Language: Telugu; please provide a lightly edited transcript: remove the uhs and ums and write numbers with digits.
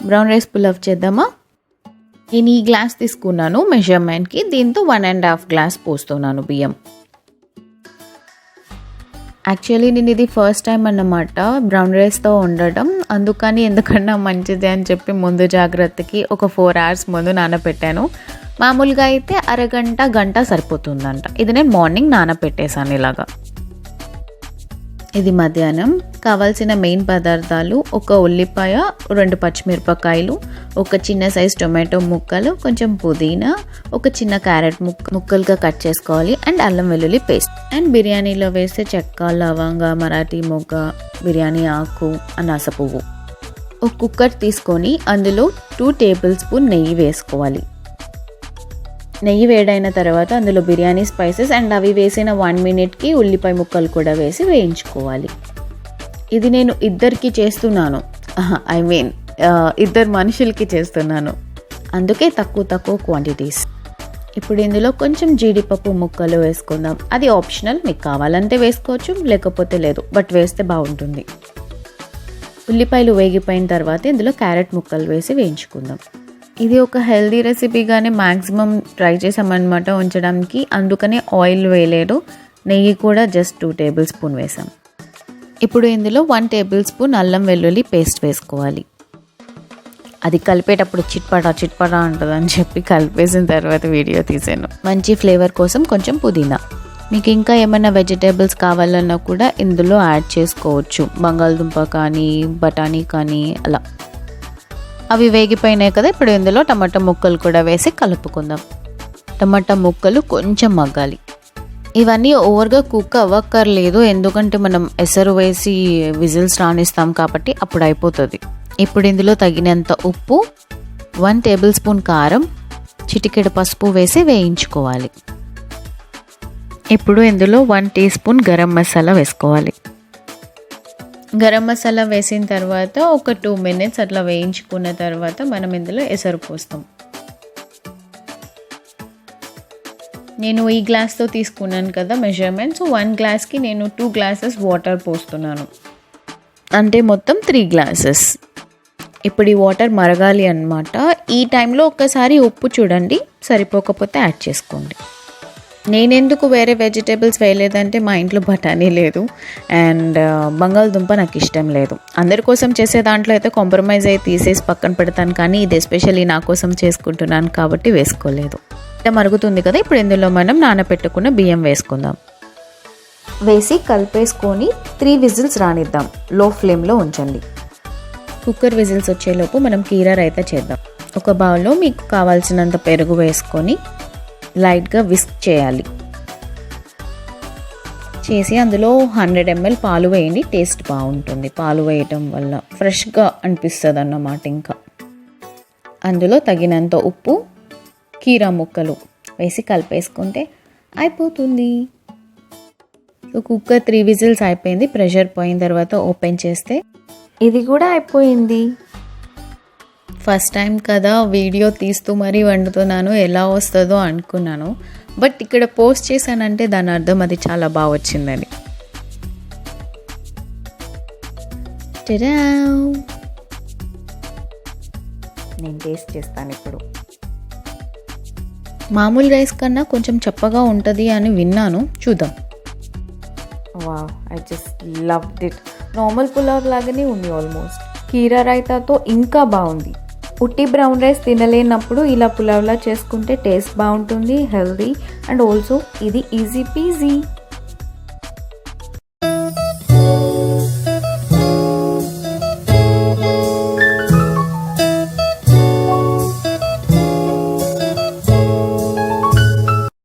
బ్రౌన్ రైస్ పులావ్ చేద్దామా? నేను ఈ గ్లాస్ తీసుకున్నాను మెజర్మెంట్కి. దీంతో 1.5 గ్లాస్ పోస్తున్నాను బియ్యం. యాక్చువల్లీ నేను ఇది ఫస్ట్ టైం అన్నమాట బ్రౌన్ రైస్తో ఉండడం. అందుకని ఎందుకన్నా మంచిది అని చెప్పి ముందు జాగ్రత్తకి ఒక 4 hours ముందు నానబెట్టాను. మామూలుగా అయితే అరగంట గంట సరిపోతుందంట. ఇది నేను మార్నింగ్ నానబెట్టేసాను ఇలాగా. ఇది మధ్యాహ్నం. కావాల్సిన మెయిన్ పదార్థాలు: ఒక ఉల్లిపాయ, 2 పచ్చిమిరపకాయలు, ఒక చిన్న సైజ్ టొమాటో ముక్కలు, కొంచెం పుదీనా, ఒక చిన్న క్యారెట్ ముక్కలుగా కట్ చేసుకోవాలి, అండ్ అల్లం వెల్లుల్లి పేస్ట్, అండ్ బిర్యానీలో వేసే చెక్క, లవంగ, మరాఠీ మొగ్గ, బిర్యానీ ఆకు, అనాస పువ్వు. ఒక కుక్కర్ తీసుకొని అందులో 2 tablespoon నెయ్యి వేసుకోవాలి. నెయ్యి వేడైన తర్వాత అందులో బిర్యానీ స్పైసెస్ అండ్ అవి వేసిన 1 minuteకి ఉల్లిపాయ ముక్కలు కూడా వేసి వేయించుకోవాలి. ఇది నేను ఇద్దరికి చేస్తున్నాను, ఇద్దరు మనుషులకి చేస్తున్నాను, అందుకే తక్కువ క్వాంటిటీస్. ఇప్పుడు ఇందులో కొంచెం జీడిపప్పు ముక్కలు వేసుకుందాం. అది ఆప్షనల్, మీకు కావాలంటే వేసుకోవచ్చు, లేకపోతే లేదు, బట్ వేస్తే బాగుంటుంది. ఉల్లిపాయలు వేగిపోయిన తర్వాత ఇందులో క్యారెట్ ముక్కలు వేసి వేయించుకుందాం. ఇది ఒక హెల్దీ రెసిపీగానే మ్యాక్సిమం ట్రై చేసామన్నమాట ఉంచడానికి, అందుకనే ఆయిల్ వేయలేదు. నెయ్యి కూడా జస్ట్ 2 tablespoon వేసాం. ఇప్పుడు ఇందులో 1 tablespoon అల్లం వెల్లుల్లి పేస్ట్ వేసుకోవాలి. అది కలిపేటప్పుడు చిట్పటా ఉంటుందని చెప్పి కలిపేసిన తర్వాత వీడియో తీసాను. మంచి ఫ్లేవర్ కోసం కొంచెం పుదీనా. మీకు ఇంకా ఏమైనా వెజిటేబుల్స్ కావాలన్నా కూడా ఇందులో యాడ్ చేసుకోవచ్చు. బంగాళదుంప కానీ, బఠానీ కానీ అలా. అవి వేగిపోయినాయి కదా, ఇప్పుడు ఇందులో టమాటా ముక్కలు కూడా వేసి కలుపుకుందాం. టమాటా ముక్కలు కొంచెం మగ్గాలి. ఇవన్నీ ఓవర్గా కుక్ అవ్వక్కర్లేదు, ఎందుకంటే మనం ఎసరు వేసి విజిల్స్ రానిస్తాం కాబట్టి అప్పుడు అయిపోతుంది. ఇప్పుడు ఇందులో తగినంత ఉప్పు, 1 tablespoon కారం, చిటికెడు పసుపు వేసి వేయించుకోవాలి. ఇప్పుడు ఇందులో 1 teaspoon గరం మసాలా వేసుకోవాలి. గరం మసాలా వేసిన తర్వాత ఒక 2 minutes అట్లా వేయించుకున్న తర్వాత మనం ఇందులో ఎసరు పోస్తాం. నేను ఈ గ్లాస్తో తీసుకున్నాను కదా మెజర్మెంట్, సో 1 glassకి నేను 2 glasses వాటర్ పోస్తున్నాను, అంటే మొత్తం 3 glasses. ఇప్పుడు ఈ వాటర్ మరగాలి అన్నమాట. ఈ టైంలో ఒక్కసారి ఉప్పు చూడండి, సరిపోకపోతే యాడ్ చేసుకోండి. నేనెందుకు వేరే వెజిటేబుల్స్ వేయలేదంటే మా ఇంట్లో బఠానీ లేదు అండ్ బంగాళదుంప నాకు ఇష్టం లేదు. అందరి కోసం చేసే దాంట్లో అయితే కాంప్రమైజ్ అయ్యి తీసేసి పక్కన పెడతాను, కానీ ఇది ఎస్పెషల్లీ నా కోసం చేసుకుంటున్నాను కాబట్టి వేసుకోలేదు. ఇట్లా మరుగుతుంది కదా, ఇప్పుడు ఇందులో మనం నానబెట్టుకున్న బియ్యం వేసుకుందాం. వేసి కలిపేసుకొని 3 whistles రానిద్దాం. లో ఫ్లేమ్లో ఉంచండి. కుక్కర్ విజిల్స్ వచ్చేలోపు మనం కీరా రైతా చేద్దాం. ఒక బౌల్లో మీకు కావాల్సినంత పెరుగు వేసుకొని లైట్గా విస్క్ చేయాలి. చేసి అందులో 100 ml పాలు వేయండి, టేస్ట్ బాగుంటుంది. పాలు వేయటం వల్ల ఫ్రెష్గా అనిపిస్తుంది అన్నమాట. ఇంకా అందులో తగినంత ఉప్పు, కీరా ముక్కలు వేసి కలిపేసుకుంటే అయిపోతుంది. సో కుక్కర్ 3 whistles అయిపోయింది. ప్రెషర్ పోయిన తర్వాత ఓపెన్ చేస్తే ఇది కూడా అయిపోయింది. ఫస్ట్ టైం కదా వీడియో తీస్తూ మరీ వండుతున్నాను, ఎలా వస్తుందో అనుకున్నాను, బట్ ఇక్కడ పోస్ట్ చేశానంటే దాని అర్థం అది చాలా బాగా వచ్చిందని. నేను టేస్ట్ చేస్తాను ఇప్పుడు. మామూలు రైస్ కన్నా కొంచెం చప్పగా ఉంటుంది అని విన్నాను, చూద్దాం. Wow, I just loved it. Normal pulao లాగానే ఉంది ఆల్మోస్ట్. కీరా రైతాతో ఇంకా బాగుంది. ఉట్టి బ్రౌన్ రైస్ తినలేనప్పుడు ఇలా పులావ్లా చేసుకుంటే టేస్ట్ బాగుంటుంది, హెల్దీ, అండ్ ఆల్సో ఇది ఈజీ పీజీ.